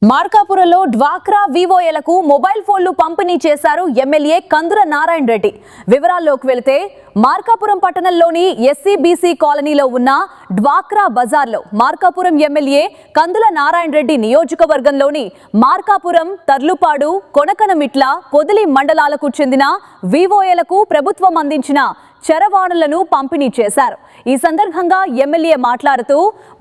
మార్కాపురంలో డ్వాక్రా వివోఏలకు మొబైల్ ఫోన్లు పంపిణీ చేశారు ఎమ్మెల్యే కందుల నారాయణ రెడ్డి. వివరాల్లోకి వెళితే మార్కాపురం పట్టణంలోని ఎస్సీబీసీ కాలనీలో ఉన్న డ్వాక్రా బజార్లో మార్కాపురం ఎమ్మెల్యే కందుల నారాయణ రెడ్డి నియోజకవర్గంలోని మార్కాపురం, తర్లుపాడు, కొనకనమిట్ల, పొదిలి మండలాలకు చెందిన వివోఏలకు ప్రభుత్వం అందించిన చరవాణులను పంపిణీ చేశారు. ఈ సందర్భంగా ఎమ్మెల్యే మాట్లాడుతూ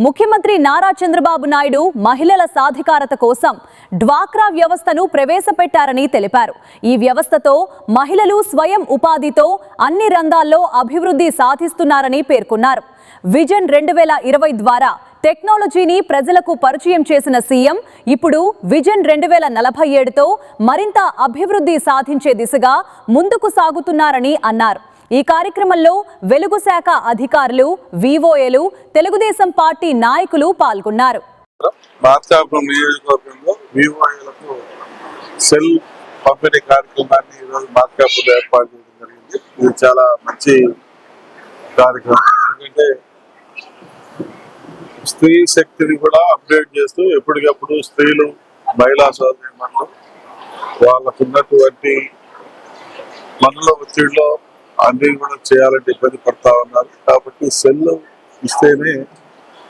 ముఖ్యమంత్రి నారా చంద్రబాబు నాయుడు మహిళల సాధికారత కోసం డ్వాక్రా వ్యవస్థను ప్రవేశపెట్టారని తెలిపారు. ఈ వ్యవస్థతో మహిళలు స్వయం ఉపాధితో అన్ని రంగాల్లో అభివృద్ధి సాధిస్తున్నారని పేర్కొన్నారు. విజన్ 2020 ద్వారా టెక్నాలజీని ప్రజలకు పరిచయం చేసిన సీఎం ఇప్పుడు విజన్ 2047తో మరింత అభివృద్ధి సాధించే దిశగా ముందుకు సాగుతున్నారని అన్నారు. ఈ కార్యక్రమంలో వెలుగు శాఖ అధికారులు, వివోఏలు, తెలుగుదేశం పార్టీ నాయకులు పాల్గొన్నారు. మార్కాపురం నియోజకవర్గంలో వివోఏలకు సెల్ పంపిణీ కార్యక్రమాన్ని ఈరోజు మార్కాపురం ఏర్పాటు చేయడం జరిగింది. ఇది చాలా మంచి కార్యక్రమం. ఎందుకంటే స్త్రీ శక్తిని కూడా అప్డేట్ చేస్తూ ఎప్పటికప్పుడు స్త్రీలు, మహిళా సోదరీమణులు వాళ్ళకున్నటువంటి పనుల ఒత్తిడిలో అన్ని కూడా చేయాలంటే ఇబ్బంది పడతా ఉన్నారు. కాబట్టి సెల్ ఇస్తేనే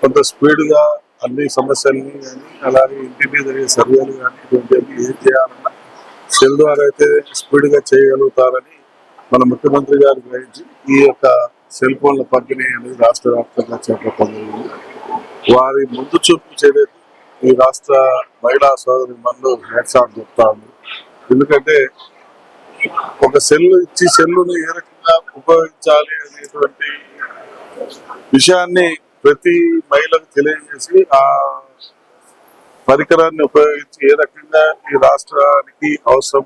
కొంత స్పీడ్గా అన్ని సమస్యల్ని కానీ అలాగే ఇంటి మీద సర్వేలు కానీ ఇటువంటివి ఏం చేయాలన్నా సెల్ ద్వారా అయితే స్పీడ్గా చేయగలుగుతారని మన ముఖ్యమంత్రి గారు గ్రహించి ఈ యొక్క సెల్ ఫోన్ల పంపిణీ అనేది రాష్ట్ర వ్యాప్తంగా చేపట్టడం. వారి ముందు చూపు చేయలేదు ఈ రాష్ట్ర మహిళా సోదరి మనలో హెడ్సాట్ చెప్తా ఉంది. ఎందుకంటే ఒక సెల్ ఇచ్చి సెల్లును ఏ రకంగా ఉపయోగించాలి అనేటువంటి విషయాన్ని ప్రతి మహిళకు తెలియజేసి ఆ పరికరాన్ని ఉపయోగించి ఏ రకంగా ఈ రాష్ట్రానికి అవసరం,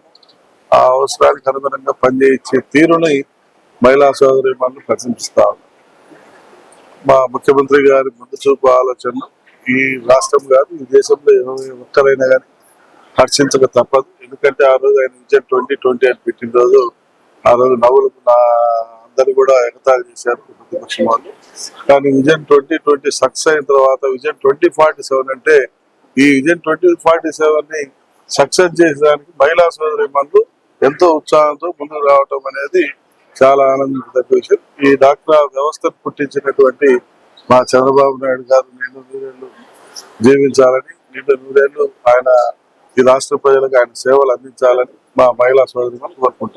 ఆ అవసరానికి అనుగుణంగా పనిచేయించే తీరుని మహిళా సోదరి మనం ప్రశంసిస్తా ఉన్నాం. మా ముఖ్యమంత్రి గారి ముందు చూపు ఆలోచనలు ఈ రాష్ట్రం కాదు, ఈ దేశంలో ఎవరు ఒక్కరైనా కానీ హర్షించక తప్పదు. ఎందుకంటే ఆ రోజు ఆయన విజన్ 2020 అని పెట్టిన రోజు ఆ రోజు నవ్వులు అందరు కూడా ఎగతాళి చేశారు ప్రతిపక్షం వాళ్ళు. కానీ విజన్ 2020 సక్సెస్ అయిన తర్వాత విజన్ 2047 అంటే ఈ విజన్ 2047ని సక్సెస్ చేసేదానికి మహిళా సోదరీమణులు ఎంతో ఉత్సాహంతో ముందుకు రావటం అనేది చాలా ఆనందించదగ్గ విషయం. ఈ డాక్రా వ్యవస్థను పుట్టించినటువంటి మా చంద్రబాబు నాయుడు గారు నిండు నూరేళ్లు జీవించాలని, నిండు నూరేళ్లు ఆయన ఈ రాష్ట్ర ప్రజలకు ఆయన సేవలు అందించాలని మా మహిళా సోదరులు కోరుకుంటారు.